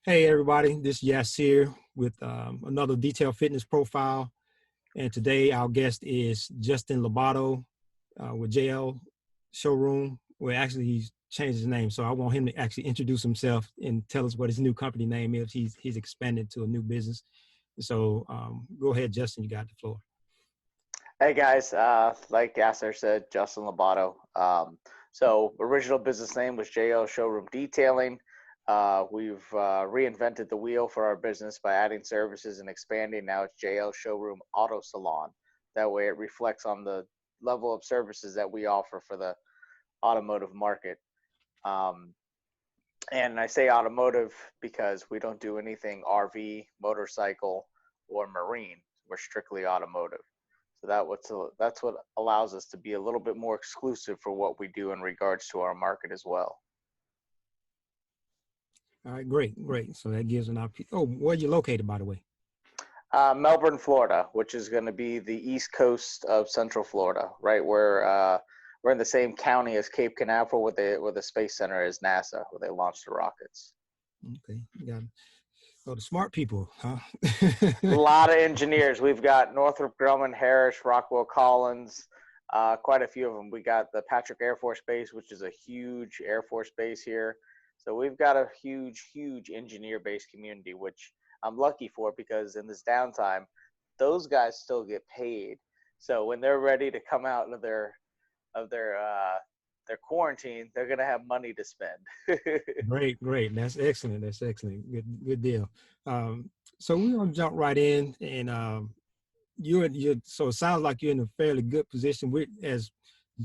Hey everybody, this is Yasir with another detailed fitness profile. And today our guest is Justin Labato with JL Showroom. Well, actually he's changed his name. So I want him to actually introduce himself and tell us what his new company name is. He's expanded to a new business. So go ahead, Justin, you got the floor. Hey guys, like Yasser said, Justin Labato. So original business name was JL Showroom Detailing. We've reinvented the wheel for our business by adding services and expanding. Now it's JL Showroom Auto Salon. That way it reflects on the level of services that we offer for the automotive market. Um, and I say automotive because we don't do anything RV, motorcycle, or marine. We're strictly automotive. So that's what allows us to be a little bit more exclusive for what we do in regards to our market as well. All right, great. So that gives an opportunity. Oh, where are you located, by the way? Melbourne, Florida, which is going to be the east coast of Central Florida, right where we're in the same county as Cape Canaveral, where the space center is NASA, where they launch the rockets. Okay, you got it. Oh, the smart people, huh? A lot of engineers. We've got Northrop Grumman, Harris, Rockwell Collins, quite a few of them. We got the Patrick Air Force Base, which is a huge Air Force base here. So we've got a huge engineer-based community, which I'm lucky for because in this downtime, those guys still get paid. So when they're ready to come out of their quarantine, they're gonna have money to spend. Great. That's excellent. Good deal. So we're gonna jump right in, and you're. So it sounds like you're in a fairly good position. As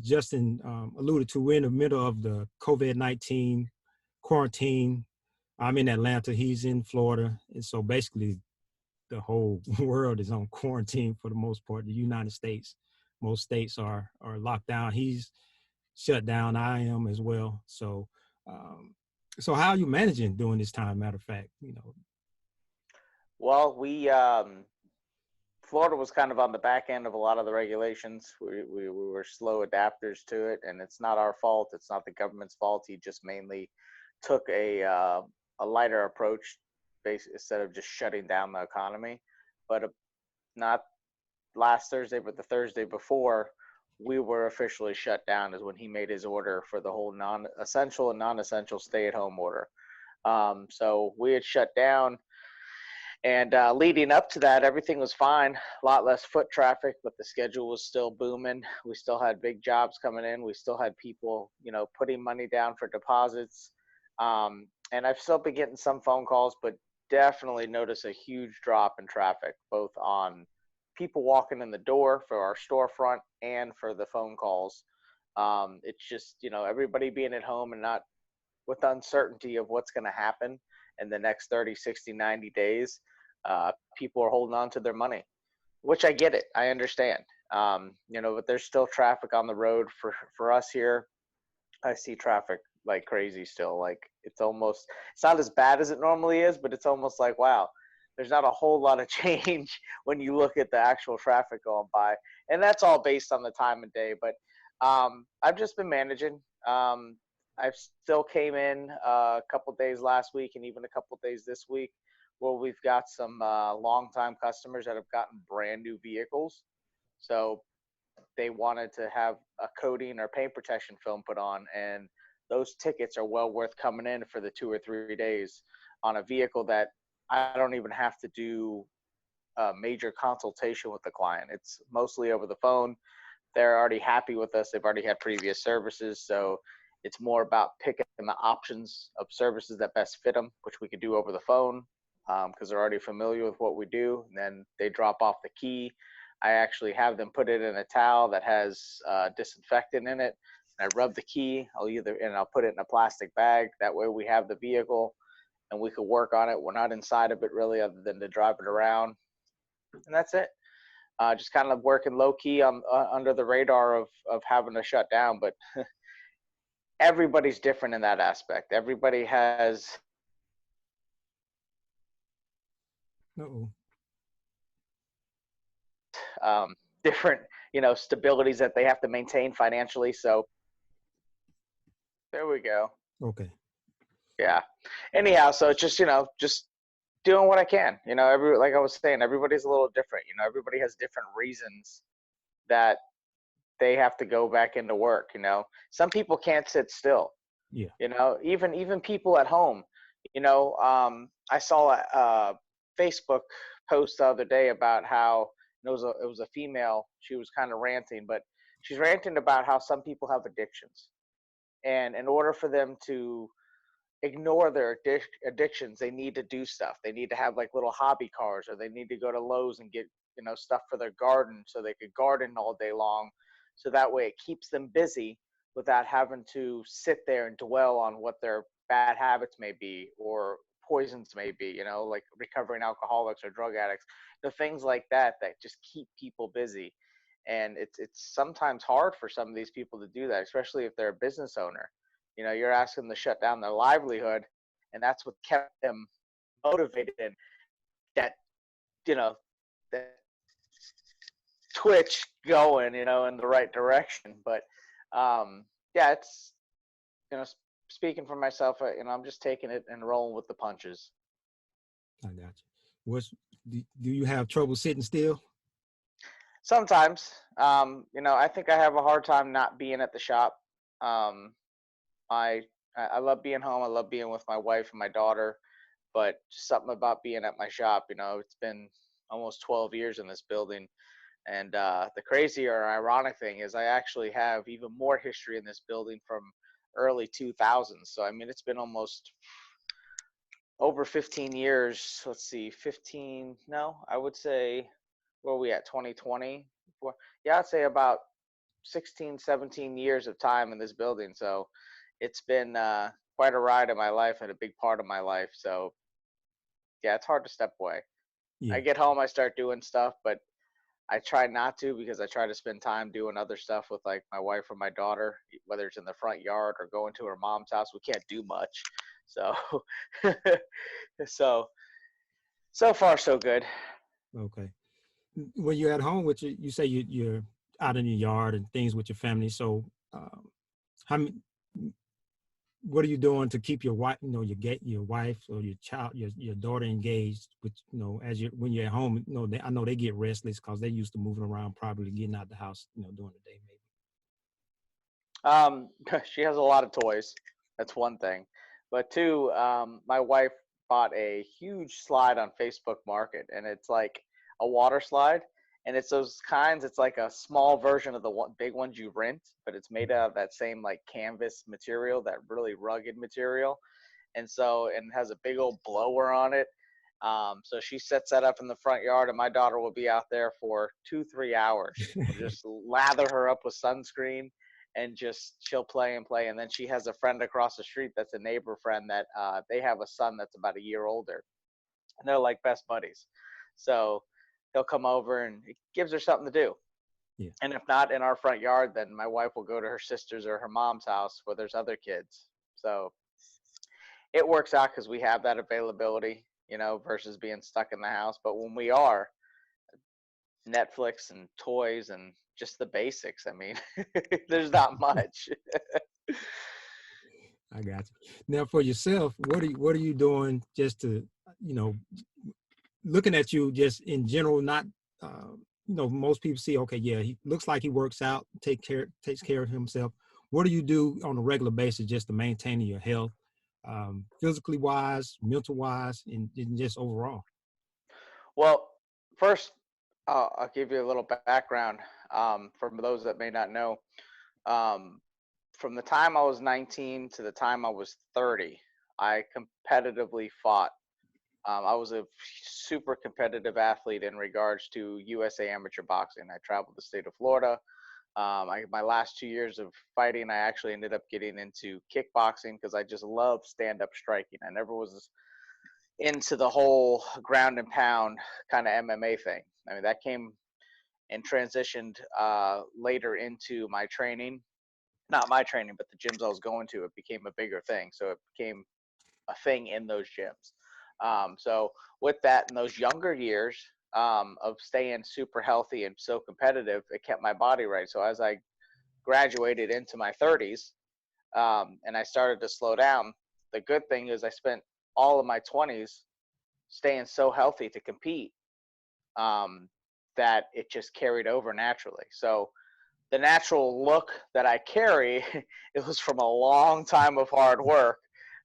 Justin alluded to, we're in the middle of the COVID-19 quarantine. I'm in Atlanta. He's in Florida, and so basically, the whole world is on quarantine for the most part. The United States, most states are locked down. He's shut down. I am as well. Um, so how are you managing during this time? Matter of fact, Well, Florida was kind of on the back end of a lot of the regulations. We were slow adapters to it, and it's not our fault. It's not the government's fault. He just mainly took a lighter approach, instead of just shutting down the economy. But not last Thursday, but the Thursday before, we were officially shut down. Is when he made his order for the whole non-essential and non-essential stay-at-home order. So we had shut down. And leading up to that, everything was fine. A lot less foot traffic, but the schedule was still booming. We still had big jobs coming in. We still had people, putting money down for deposits. And I've still been getting some phone calls, but definitely notice a huge drop in traffic, both on people walking in the door for our storefront and for the phone calls. It's just, everybody being at home and not with uncertainty of what's going to happen in the next 30, 60, 90 days. People are holding on to their money, which I get it. I understand. But there's still traffic on the road for us here. I see traffic like crazy still. Like it's not as bad as it normally is, but it's almost like, wow, there's not a whole lot of change when you look at the actual traffic going by. And that's all based on the time of day. But I've just been managing. I've still came in a couple days last week and even a couple days this week where we've got some longtime customers that have gotten brand new vehicles. So they wanted to have a coating or paint protection film put on, and those tickets are well worth coming in for the 2 or 3 days on a vehicle that I don't even have to do a major consultation with the client. It's mostly over the phone. They're already happy with us. They've already had previous services. So it's more about picking the options of services that best fit them, which we could do over the phone because they're already familiar with what we do. And then they drop off the key. I actually have them put it in a towel that has disinfectant in it. And I rub the key. I'll put it in a plastic bag. That way we have the vehicle and we could work on it. We're not inside of it really, other than to drive it around. And that's it. Just kind of working low key under the radar of having to shut down. But everybody's different in that aspect. Everybody has different, stabilities that they have to maintain financially. So there we go. Okay. Yeah. Anyhow, so it's just, just doing what I can. Like I was saying, everybody's a little different. Everybody has different reasons that they have to go back into work. Some people can't sit still. Yeah. Even people at home. I saw a Facebook post the other day about how it was a female. She was kind of ranting, but she's ranting about how some people have addictions, and in order for them to ignore their addictions, they need to do stuff. They need to have like little hobby cars, or they need to go to Lowe's and get stuff for their garden so they could garden all day long, so that way it keeps them busy without having to sit there and dwell on what their bad habits may be, or poisons may be, like recovering alcoholics or drug addicts, the things like that that just keep people busy. And it's sometimes hard for some of these people to do that, especially if they're a business owner. You're asking them to shut down their livelihood, and that's what kept them motivated, and that that twitch going, in the right direction. But yeah, it's you know, speaking for myself, I'm just taking it and rolling with the punches. I got you. What's do you have trouble sitting still? Sometimes, I think I have a hard time not being at the shop. Um, I I love being home. I love being with my wife and my daughter, but just something about being at my shop. It's been almost 12 years in this building, and the crazy or ironic thing is I actually have even more history in this building from early 2000s. So I mean, it's been almost over 15 years. Let's see, 15. No, I would say, where are we at, 2020? Yeah, I'd say about 16, 17 years of time in this building. So it's been quite a ride in my life and a big part of my life. So yeah, it's hard to step away. I Yeah. get home, I start doing stuff, but I try not to, because I try to spend time doing other stuff with like my wife or my daughter, whether it's in the front yard or going to her mom's house. We can't do much. So so so far so good. Okay. When you're at home with you say you're out in your yard and things with your family. So, how many, what are you doing to keep your wife, your wife or your child, your daughter engaged with, as you when you're at home, I know they get restless because they're used to moving around, probably getting out the house, during the day, maybe. Um, she has a lot of toys. That's one thing. But two, my wife bought a huge slide on Facebook Market, and it's like a water slide, and it's those kinds. It's like a small version of the big ones you rent, but it's made out of that same like canvas material, that really rugged material, and has a big old blower on it. So she sets that up in the front yard, and my daughter will be out there for 2, 3 hours. We'll just lather her up with sunscreen, and just she'll play and play. And then she has a friend across the street that's a neighbor friend that they have a son that's about a year older, and they're like best buddies. So he'll come over, and it gives her something to do. Yeah, And if not in our front yard, then my wife will go to her sister's or her mom's house where there's other kids. So it works out because we have that availability, versus being stuck in the house. But when we are, Netflix and toys and just the basics. I mean, there's not much. I got you. Now, for yourself, what are you doing just to, you know, looking at you just in general, not, most people see, okay, yeah, he looks like he works out, takes care of himself. What do you do on a regular basis just to maintain your health, physically wise, mental wise, and just overall? Well, first, I'll give you a little background for those that may not know. Um, from the time I was 19 to the time I was 30, I competitively fought. I was a super competitive athlete in regards to USA amateur boxing. I traveled the state of Florida. My last 2 years of fighting, I actually ended up getting into kickboxing because I just love stand up striking. I never was into the whole ground and pound kind of MMA thing. I mean, that came and transitioned later into my training. Not my training, but the gyms I was going to. It became a bigger thing. So it became a thing in those gyms. So with that, in those younger years of staying super healthy and so competitive, it kept my body right. So as I graduated into my 30s, and I started to slow down, the good thing is I spent all of my 20s staying so healthy to compete, that it just carried over naturally. So the natural look that I carry, it was from a long time of hard work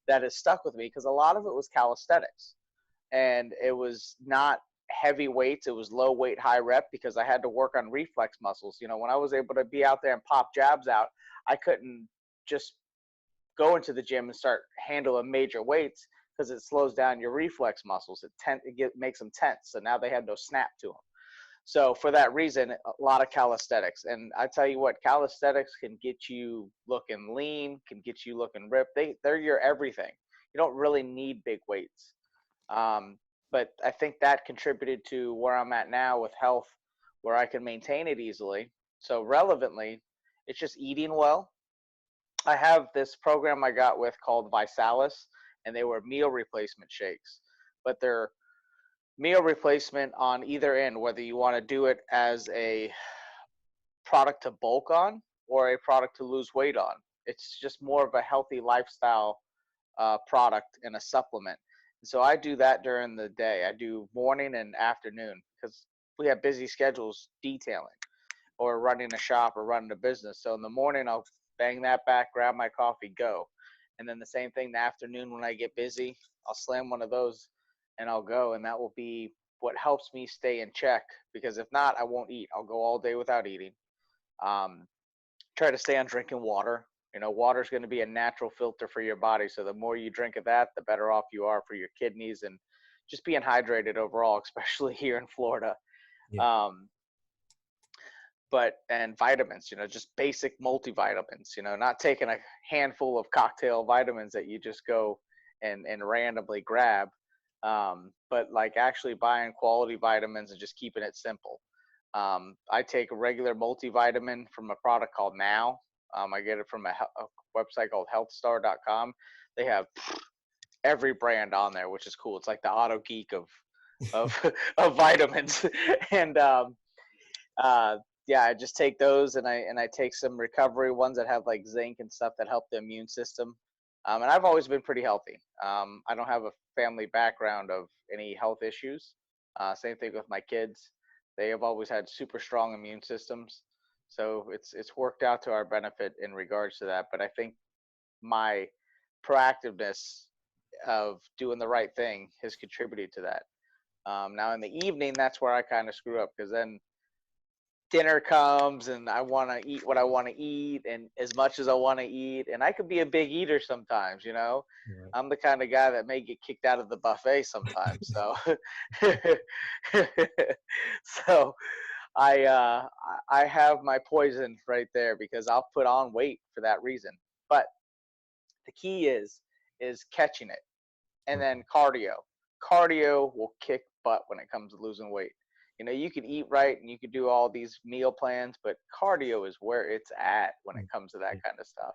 that has stuck with me, because a lot of it was calisthenics, and it was not heavy weights. It was low weight, high rep, because I had to work on reflex muscles. You know, when I was able to be out there and pop jabs out, I couldn't just go into the gym and start handling major weights, because it slows down your reflex muscles. It makes them tense. So now they have no snap to them. So for that reason, a lot of calisthenics. And I tell you what, calisthenics can get you looking lean, can get you looking ripped. They're your everything. You don't really need big weights. But I think that contributed to where I'm at now with health, where I can maintain it easily. So relevantly, it's just eating well. I have this program I got with called Visalis, and they were meal replacement shakes, but they're meal replacement on either end, whether you want to do it as a product to bulk on or a product to lose weight on. It's just more of a healthy lifestyle product and a supplement. And so I do that during the day. I do morning and afternoon, because we have busy schedules detailing or running a shop or running a business. So in the morning, I'll bang that back, grab my coffee, go. And then the same thing in the afternoon when I get busy, I'll slam one of those and I'll go. And that will be what helps me stay in check, because if not, I won't eat. I'll go all day without eating. Try to stay on drinking water. You know, water is going to be a natural filter for your body. So the more you drink of that, the better off you are for your kidneys and just being hydrated overall, especially here in Florida. Yeah. And vitamins, you know, just basic multivitamins, you know, not taking a handful of cocktail vitamins that you just go and randomly grab, but like actually buying quality vitamins and just keeping it simple. I take a regular multivitamin from a product called Now. I get it from a website called healthstar.com. They have every brand on there, which is cool. It's like the auto geek of of vitamins. And yeah, I just take those, and I take some recovery ones that have like zinc and stuff that help the immune system. And I've always been pretty healthy. I don't have a family background of any health issues. Same thing with my kids. They have always had super strong immune systems. So it's worked out to our benefit in regards to that. But I think my proactiveness of doing the right thing has contributed to that. Now in the evening, that's where I kind of screw up, because then dinner comes and I want to eat what I want to eat and as much as I want to eat. And I could be a big eater sometimes, you know. Right. I'm the kind of guy that may get kicked out of the buffet sometimes. So, so I have my poison right there, because I'll put on weight for that reason. But the key is catching it, and then cardio. Cardio will kick butt when it comes to losing weight. You know, you can eat right and you can do all these meal plans, but cardio is where it's at when it comes to that kind of stuff.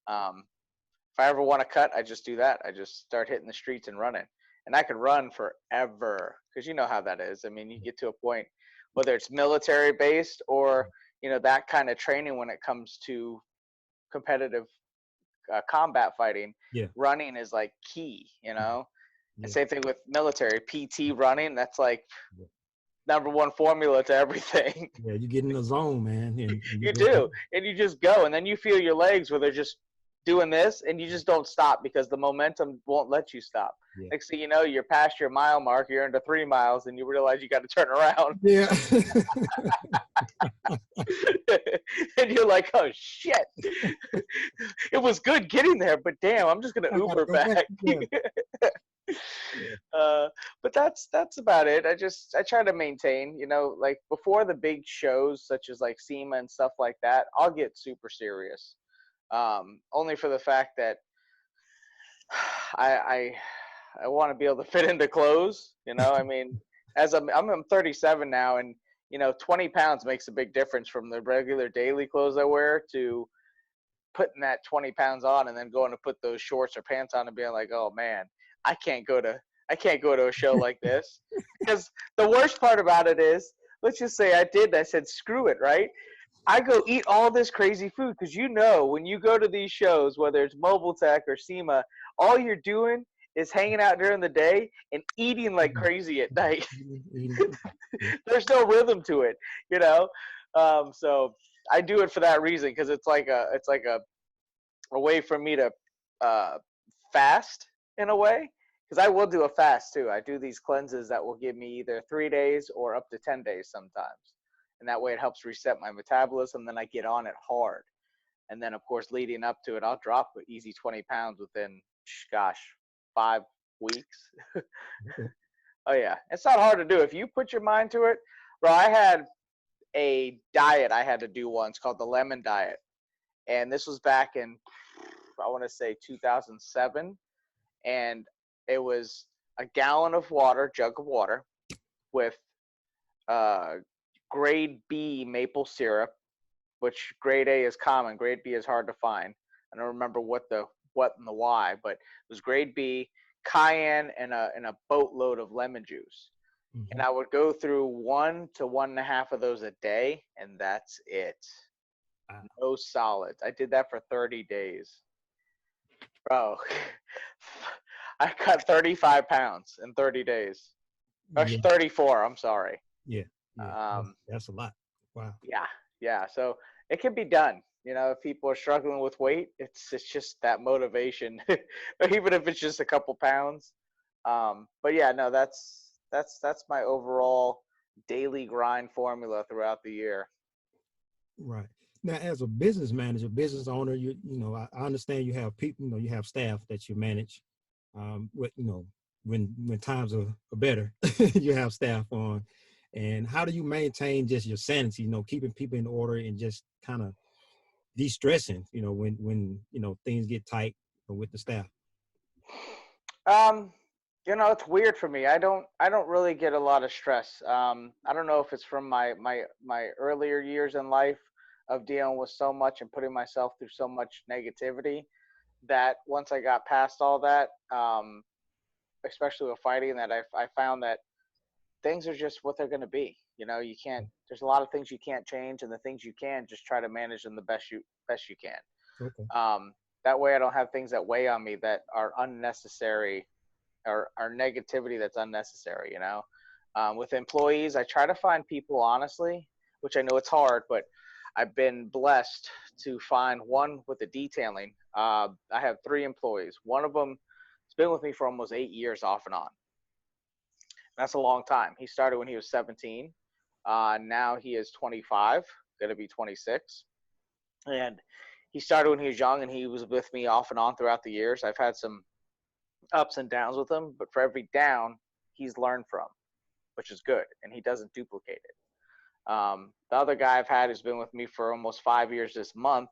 If I ever want to cut, I just do that. I just start hitting the streets and running. And I could run forever, because you know how that is. I mean, you get to a point, whether it's military based or, you know, that kind of training when it comes to competitive combat fighting, Yeah. running is like key, you know. Yeah. And same thing with military PT running. That's like Yeah. number one formula to everything. Yeah, you get in the zone, man. And You do, and you just go, and then you feel your legs where they're just doing this, and you just don't stop, because the momentum won't let you stop. Yeah. Next thing you know, you're past your mile mark, you're into 3 miles, and you realize you got to turn around. Yeah. And you're like, oh shit, it was good getting there, but damn, I'm just gonna Uber back. Yeah. But that's about it. I try to maintain, you know, like before the big shows such as like SEMA and stuff like that, I'll get super serious. Only for the fact that I want to be able to fit into clothes, you know. I mean, as I'm 37 now, and you know, 20 pounds makes a big difference from the regular daily clothes I wear to putting that 20 pounds on and then going to put those shorts or pants on and being like, oh man, I can't go to a show like this. Because the worst part about it is, let's just say I said screw it, right? I go eat all this crazy food because when you go to these shows, whether it's Mobile Tech or SEMA, all you're doing is hanging out during the day and eating like Mhm. crazy at night. Eating. Yeah. There's no rhythm to it, you know. So I do it for that reason because it's like a way for me to uh, fast in a way. Because I will do a fast too. I do these cleanses that will give me either 3 days or up to 10 days sometimes, and that way it helps reset my metabolism. Then I get on it hard, and then of course leading up to it, I'll drop an easy 20 pounds within, gosh, 5 weeks. Okay. Oh yeah, it's not hard to do if you put your mind to it, bro. I had a diet I had to do once called the lemon diet, and this was back in, I want to say, 2007, and it was a gallon of water, jug of water, with uh, grade B maple syrup, which grade A is common, grade B is hard to find. I don't remember what and the why, but it was grade B, cayenne, and a boatload of lemon juice. And Hmm. I would go through 1 to 1.5 of those a day, and that's it. No solids. I did that for 30 days. Bro, I cut 35 pounds in 30 days. Or Yeah. 34, I'm sorry. Yeah. Yeah. Um, That's a lot. Wow. yeah, yeah. So it can be done. If people are struggling with weight, it's just that motivation, even if it's just a couple pounds. But yeah, no, that's my overall daily grind formula throughout the year. Right. Now, as a business manager, business owner, I understand you have people, you have staff that you manage. What when times are better, you have staff on. And how do you maintain just your sanity? Keeping people in order and just kind of de-stressing. When things get tight with the staff. Um, it's weird for me. I don't really get a lot of stress. I don't know if it's from my earlier years in life of dealing with so much and putting myself through so much negativity that once I got past all that, especially with fighting, that I found that things are just what they're going to be. You can't. There's a lot of things you can't change, and the things you can, just try to manage them the best you can. Okay. That way, I don't have things that weigh on me that are unnecessary, or negativity that's unnecessary. With employees, I try to find people honestly, which I know it's hard, but I've been blessed to find one with the detailing. I have 3 employees. One of them has been with me for almost 8 years off and on. That's a long time. He started when he was 17. Now he is 25, going to be 26. And he started when he was young, and he was with me off and on throughout the years. I've had some ups and downs with him, but for every down, he's learned from, which is good, and he doesn't duplicate it. The other guy I've had who's been with me for almost 5 years this month,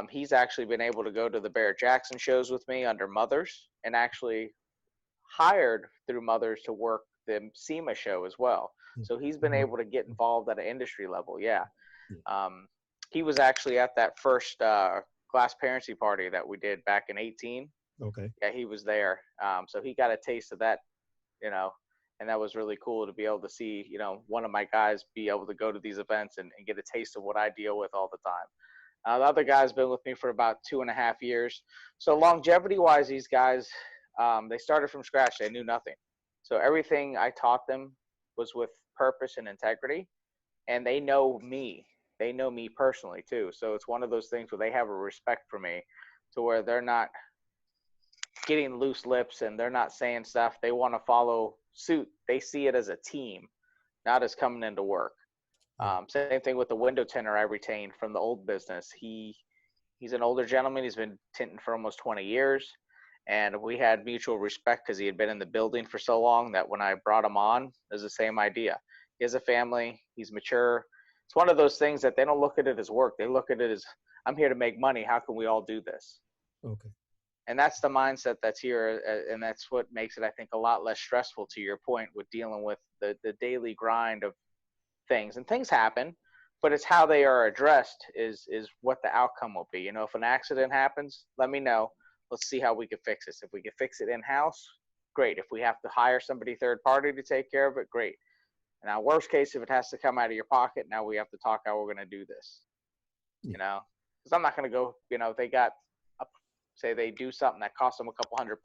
he's actually been able to go to the Barrett Jackson shows with me under Mothers, and actually hired through Mothers to work the SEMA show as well. So he's been Mhm. able to get involved at an industry level. Yeah. Yeah. Um, he was actually at that first class parenting party that we did back in 18. Okay. Yeah, he was there. So he got a taste of that, you know, and that was really cool to be able to see, one of my guys be able to go to these events and get a taste of what I deal with all the time. The other guy's been with me for about 2.5 years. So longevity wise, these guys, they started from scratch. They knew nothing. So everything I taught them was with purpose and integrity, and they know me. They know me personally too. So it's one of those things where they have a respect for me, to where they're not getting loose lips and they're not saying stuff. They want to follow suit. They see it as a team, not as coming into work. Yeah. Same thing with the window tinter I retained from the old business. He's an older gentleman. He's been tinting for almost 20 years, and we had mutual respect because he had been in the building for so long that when I brought him on, it was the same idea. He has a family. He's mature. It's one of those things that they don't look at it as work. They look at it as, I'm here to make money. How can we all do this? Okay. And that's the mindset that's here, and that's what makes it, I think, a lot less stressful, to your point, with dealing with the daily grind of things. And things happen, but it's how they are addressed is what the outcome will be. If an accident happens, let me know. Let's see how we can fix this. If we can fix it in house, great. If we have to hire somebody third party to take care of it, great. Now, worst case, if it has to come out of your pocket, now we have to talk how we're going to do this. Yeah. You know, because I'm not going to go. You know, if they got say they do something that costs them a couple $100,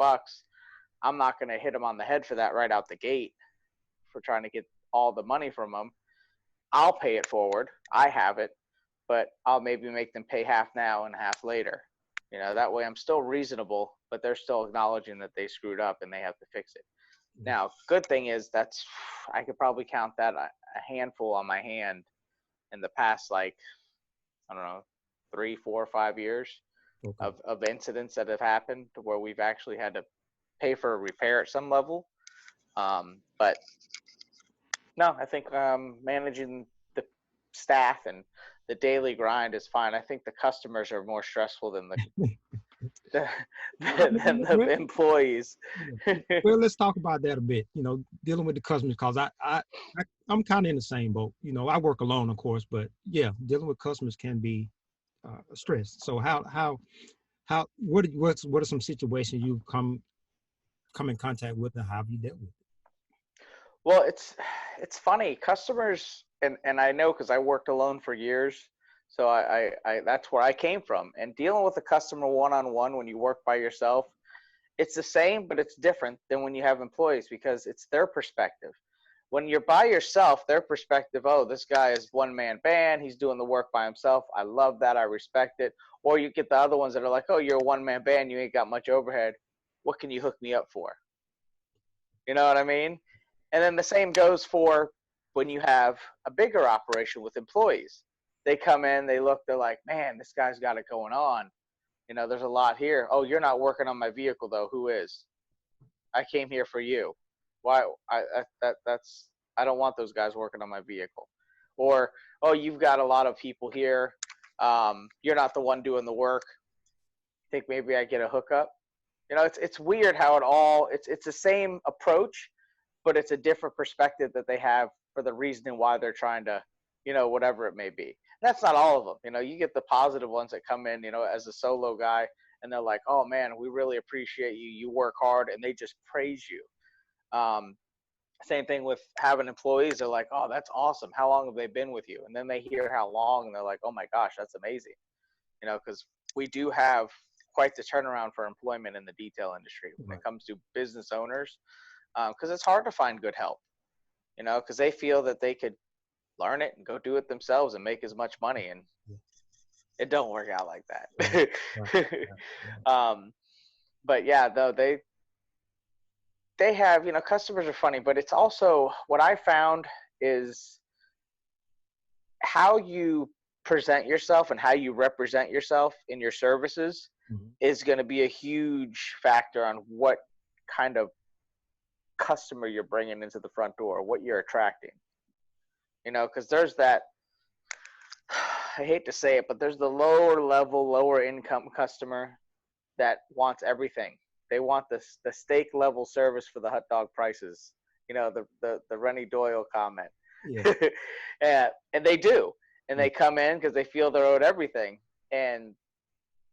I'm not going to hit them on the head for that right out the gate for trying to get all the money from them. I'll pay it forward. I have it, but I'll maybe make them pay half now and half later. You know, that way I'm still reasonable, but they're still acknowledging that they screwed up and they have to fix it. Now, good thing is I could probably count that a handful on my hand in the past, like, I don't know, 3, 4, 5 years Okay. of incidents that have happened where we've actually had to pay for a repair at some level. But no, I think managing the staff and the daily grind is fine. I think the customers are more stressful than the than the Well, employees. yeah. Well, let's talk about that a bit. You know, dealing with the customers, because I'm kind of in the same boat. You know, I work alone, of course, but yeah, dealing with customers can be stress. So what are some situations you've come in contact with, and how have you dealt with Well, it's funny. Customers, and I know because I worked alone for years, so I that's where I came from. And dealing with a customer one-on-one when you work by yourself, it's the same, but it's different than when you have employees because it's their perspective. When you're by yourself, their perspective, oh, this guy is one-man band. He's doing the work by himself. I love that. I respect it. Or you get the other ones that are like, oh, you're a one-man band. You ain't got much overhead. What can you hook me up for? You know what I mean? And then the same goes for when you have a bigger operation with employees. They come in, they look, they're like, man, this guy's got it going on. You know, there's a lot here. Oh, you're not working on my vehicle though. Who is? I came here for you. Why? That's I don't want those guys working on my vehicle. Or oh, you've got a lot of people here. You're not the one doing the work. Think maybe I get a hookup. You know, it's weird how it's the same approach, but it's a different perspective that they have for the reasoning why they're trying to, you know, whatever it may be. That's not all of them. You know, you get the positive ones that come in, you know, as a solo guy, and they're like, oh man, we really appreciate you. You work hard, and they just praise you. Um, Same thing with having employees. They're like, oh, that's awesome. How long have they been with you? And then they hear how long, and they're like, oh my gosh, that's amazing. You know, because we do have quite the turnaround for employment in the detail industry it? when Right. it comes to business owners, because it's hard to find good help. You know, because they feel that they could learn it and go do it themselves and make as much money, and Yeah. it don't work out like Right. that. Right. Right. Right. But yeah, though they have, you know, customers are funny, but it's also what I found is how you present yourself and how you represent yourself in your services Mhm. is going to be a huge factor on what kind of customer you're bringing into the front door, what you're attracting. You know, because there's that, I hate to say it, but there's the lower level, lower income customer that wants everything. They want the steak level service for the hot dog prices. You know, the Rennie Doyle comment. Yeah. And they do. And Yeah. they come in because they feel they're owed everything. And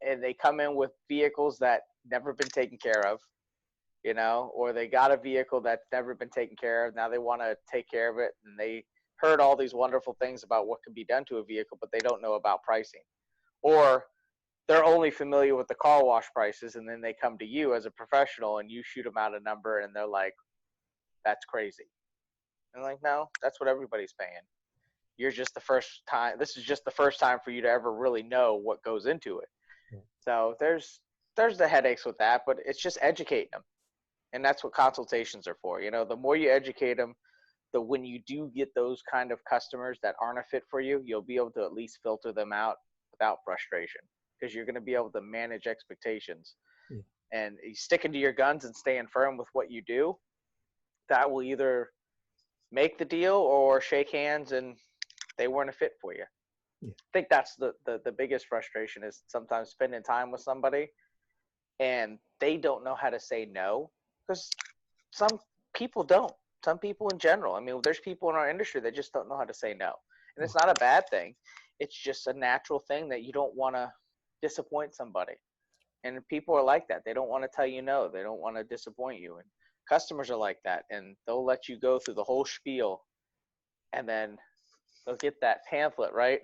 they come in with vehicles that never been taken care of, you know, or they got a vehicle that's never been taken care of. Now they want to take care of it, and they heard all these wonderful things about what can be done to a vehicle, but they don't know about pricing. Or they're only familiar with the car wash prices, and then they come to you as a professional and you shoot them out a number and they're like, that's crazy. And I'm like, no, that's what everybody's paying. You're just the first time. This is just the first time for you to ever really know what goes into it. Yeah. So there's the headaches with that, but it's just educating them. And that's what consultations are for. You know, the more you educate them, the when you do get those kind of customers that aren't a fit for you, you'll be able to at least filter them out without frustration because you're going to be able to manage expectations. Yeah. And sticking to your guns and staying firm with what you do, that will either make the deal or shake hands and they weren't a fit for you. Yeah. I think that's the biggest frustration is sometimes spending time with somebody and they don't know how to say no because some people don't. Some people in general. I mean, there's people in our industry that just don't know how to say no. And it's Right. not a bad thing. It's just a natural thing that you don't want to disappoint somebody. And people are like that. They don't want to tell you no. They don't want to disappoint you. And customers are like that. And they'll let you go through the whole spiel And then they'll get that pamphlet, right?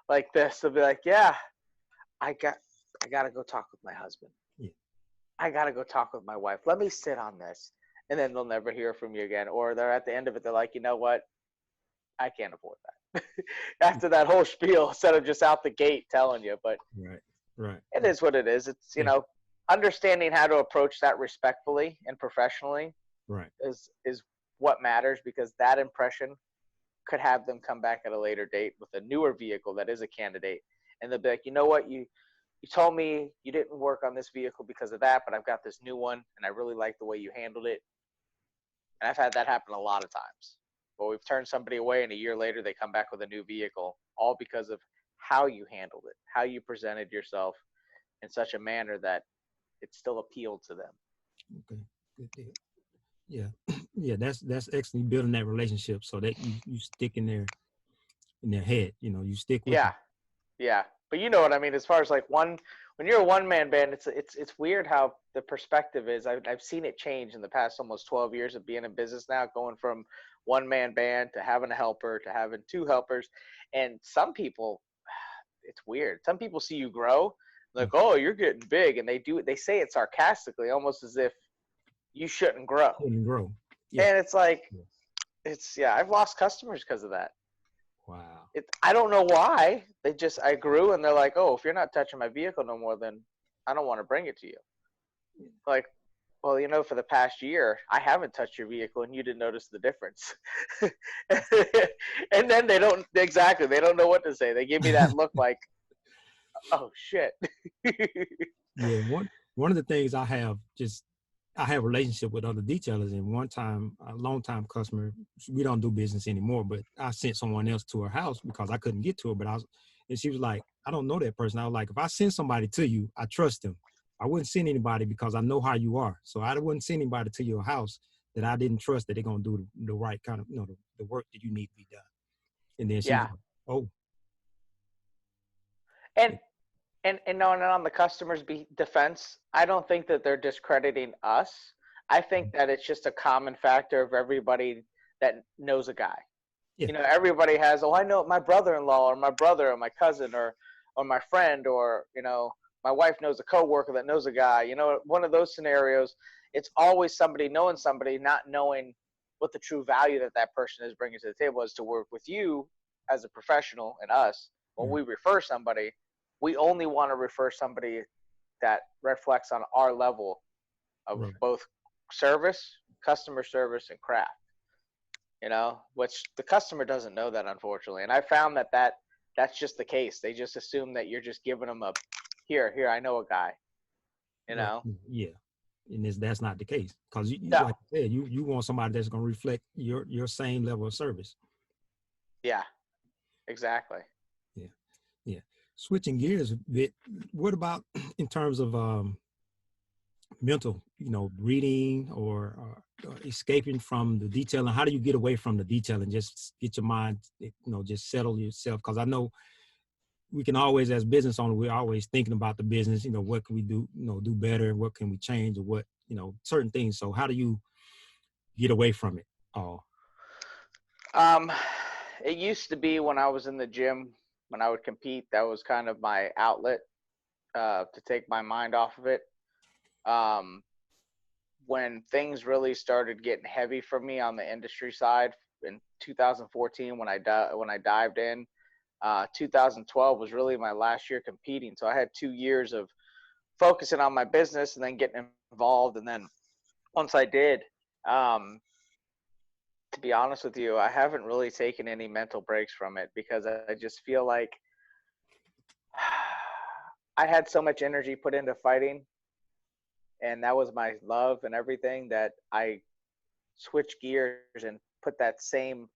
Like this, they'll be like, yeah, I got, I got to go talk with my husband. Yeah. I got to go talk with my wife. Let me sit on this. And then they'll never hear from you again. Or they're at the end of it, they're like, you know what? I can't afford that. After that whole spiel, instead of just out the gate telling you, but Right. Right. it is what it is. It's, Yeah. understanding how to approach that respectfully and professionally Right. is what matters, because that impression could have them come back at a later date with a newer vehicle that is a candidate, and they'll be like, you know what, you told me you didn't work on this vehicle because of that, but I've got this new one and I really like the way you handled it. And I've had that happen a lot of times. But we've turned somebody away and a year later they come back with a new vehicle, all because of how you handled it, how you presented yourself in such a manner that it still appealed to them. Okay. Good deal. Yeah. Yeah. That's excellent. Building that relationship so that you stick in their head. You stick with Yeah. them. Yeah, but you know what I mean. As far as like when you're a one man band, it's weird how the perspective is. I've seen it change in the past almost 12 years of being in business now, going from one man band to having a helper to having two helpers, and some people, it's weird. Some people see you grow, like, oh, you're getting big, and they say it sarcastically, almost as if you shouldn't grow, And grow. Yeah. and it's like, Yeah. I've lost customers because of that. Wow. I don't know why. I grew and they're like, oh, if you're not touching my vehicle no more, then I don't want to bring it to you. Like, well, for the past year, I haven't touched your vehicle and you didn't notice the difference. And then they don't know what to say. They give me that look like, oh shit. Yeah. One of the things I have a relationship with other detailers, and one time, a long time customer, we don't do business anymore, but I sent someone else to her house because I couldn't get to her. And she was like, I don't know that person. I was like, if I send somebody to you, I trust them. I wouldn't send anybody because I know how you are. So I wouldn't send anybody to your house that I didn't trust that they're going to do the right kind of, the work that you need to be done. And then she was Yeah. like, oh, And on the customer's defense, I don't think that they're discrediting us. I think that it's just a common factor of everybody that knows a guy. yeah, Everybody has, oh, I know my brother-in-law or my brother or my cousin or my friend, or, my wife knows a coworker that knows a guy. One of those scenarios, it's always somebody knowing somebody, not knowing what the true value that person is bringing to the table is to work with you as a professional and us. When right, we refer somebody, we only want to refer somebody that reflects on our level of right. both customer service, and craft. Which the customer doesn't know that, unfortunately. And I found that's just the case. They just assume that you're just giving them here, I know a guy, Right. Yeah. And that's not the case, because you No. like you said, you want somebody that's going to reflect your same level of service. Yeah, exactly. Yeah. Yeah. Switching gears a bit, what about in terms of mental, reading or escaping from the detailing? How do you get away from the detailing? Just get your mind, just settle yourself. Because I know we can always, as business owners, we're always thinking about the business, what can we do, do better? What can we change, or what, certain things. So how do you get away from it all? Um, it used to be when I was in the gym, when I would compete, that was kind of my outlet to take my mind off of it. Um, when things really started getting heavy for me on the industry side in 2014, when I dived in, 2012 was really my last year competing. So I had 2 years of focusing on my business and then getting involved. And then once I did, um, to be honest with you, I haven't really taken any mental breaks from it, because I just feel like I had so much energy put into fighting, and that was my love and everything, that I switched gears and put that same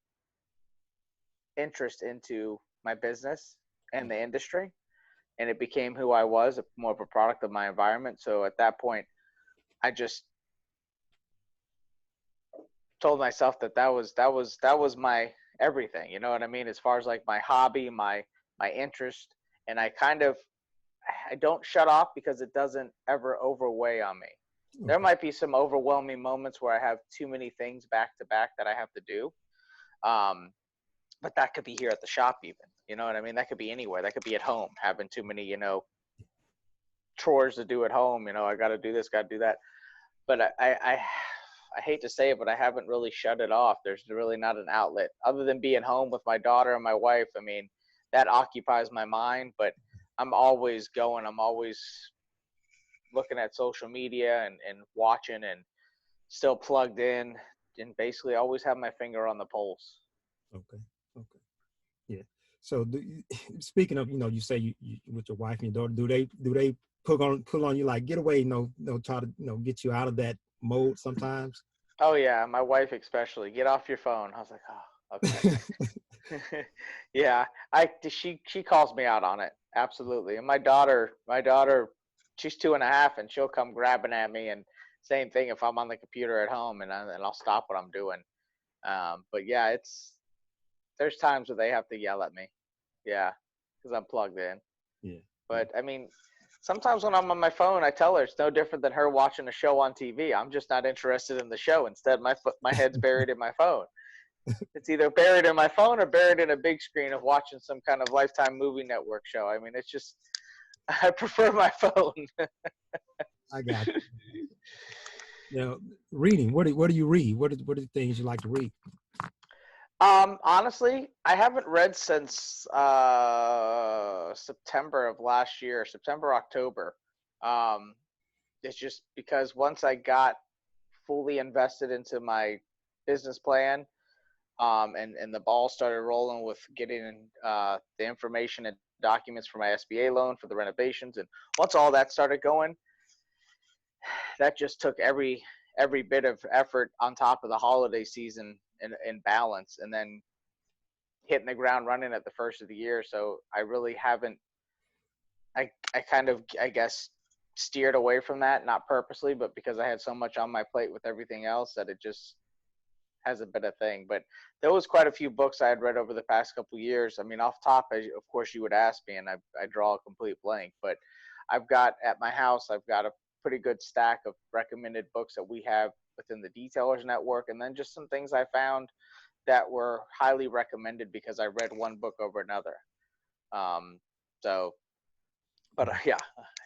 interest into my business and the industry, and it became who I was, more of a product of my environment. So at that point, I just told myself that was my everything. You know what I mean? As far as like my hobby, my interest, and I don't shut off because it doesn't ever overweigh on me. There Okay. might be some overwhelming moments where I have too many things back to back that I have to do, But that could be here at the shop even, you know what I mean? That could be anywhere. That could be at home, having too many, chores to do at home. I got to do this, got to do that. But I hate to say it, but I haven't really shut it off. There's really not an outlet other than being home with my daughter and my wife. I mean, that occupies my mind, but I'm always going. I'm always looking at social media and watching and still plugged in and basically always have my finger on the pulse. Okay. Okay. Yeah. So speaking of, you say you with your wife and your daughter, do they pull on you like get away, try to get you out of that mode sometimes? Oh yeah, my wife especially. Get off your phone. I was like, oh, okay. Yeah, she calls me out on it. Absolutely. And my daughter, she's 2.5, and she'll come grabbing at me. And same thing if I'm on the computer at home and I'll stop what I'm doing. But yeah, there's times where they have to yell at me. Yeah, because I'm plugged in. Yeah. But I mean, sometimes when I'm on my phone, I tell her it's no different than her watching a show on TV. I'm just not interested in the show. Instead, my head's buried in my phone. It's either buried in my phone or buried in a big screen of watching some kind of Lifetime movie network show. I mean, it's just I prefer my phone. I got you. Now, reading. What do you read? What are the things you like to read? Honestly, I haven't read since September of last year, September, October. Um, it's just because once I got fully invested into my business plan, and the ball started rolling with getting the information and documents for my SBA loan for the renovations, and once all that started going, that just took every bit of effort on top of the holiday season in balance, and then hitting the ground running at the first of the year. So I really haven't. I kind of, I guess, steered away from that, not purposely, but because I had so much on my plate with everything else that it just hasn't been a thing. But there was quite a few books I had read over the past couple of years. I mean, off top, of course, you would ask me, and I draw a complete blank. But I've got at my house, I've got a pretty good stack of recommended books that we have within the Detailers Network, and then just some things I found that were highly recommended because I read one book over another. Um, so, but yeah,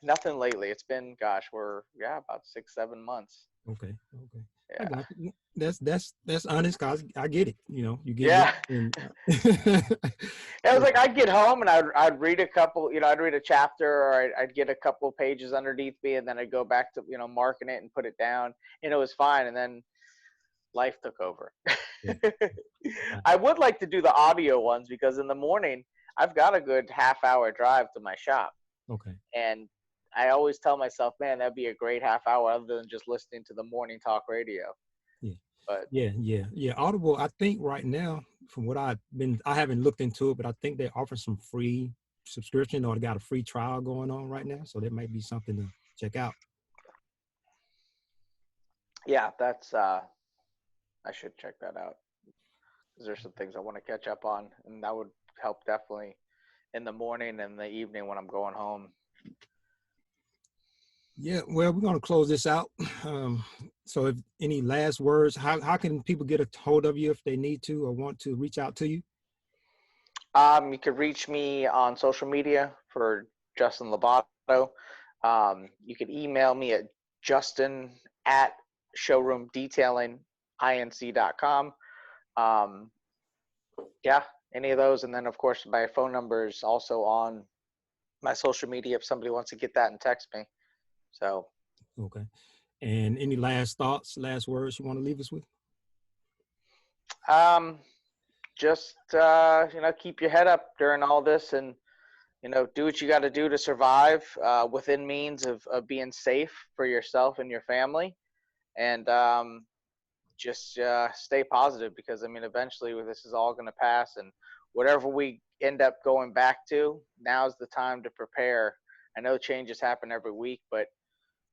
nothing lately. It's been, gosh, about 6-7 months. Okay. Okay. I Yeah. got you. That's honest, cause I get it. You get Yeah. busy and It was like I'd get home and I'd read a couple, I'd read a chapter, or I'd get a couple pages underneath me, and then I'd go back to, marking it and put it down, and it was fine. And then life took over. yeah. I would like to do the audio ones because in the morning I've got a good half-hour drive to my shop, Okay. and I always tell myself, man, that'd be a great half hour other than just listening to the morning talk radio. Yeah. But Yeah. Audible, I think right now, from what I haven't looked into it, but I think they offer some free subscription or they got a free trial going on right now. So that might be something to check out. yeah, that's I should check that out because there's some things I want to catch up on, and that would help definitely in the morning and the evening when I'm going home. Yeah, well, we're going to close this out. So if any last words, how can people get a hold of you if they need to or want to reach out to you? You could reach me on social media for Justin Labato. You could email me at justin@showroomdetailinginc.com. Um, yeah, any of those. And then, of course, my phone number is also on my social media if somebody wants to get that and text me. So, Okay. And any last thoughts, last words you want to leave us with? just, keep your head up during all this, and, do what you got to do to survive within means of being safe for yourself and your family. And just stay positive, because, I mean, eventually this is all going to pass, and whatever we end up going back to, now's the time to prepare. I know changes happen every week, but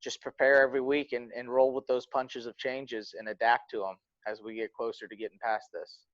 just prepare every week and roll with those punches of changes and adapt to them as we get closer to getting past this.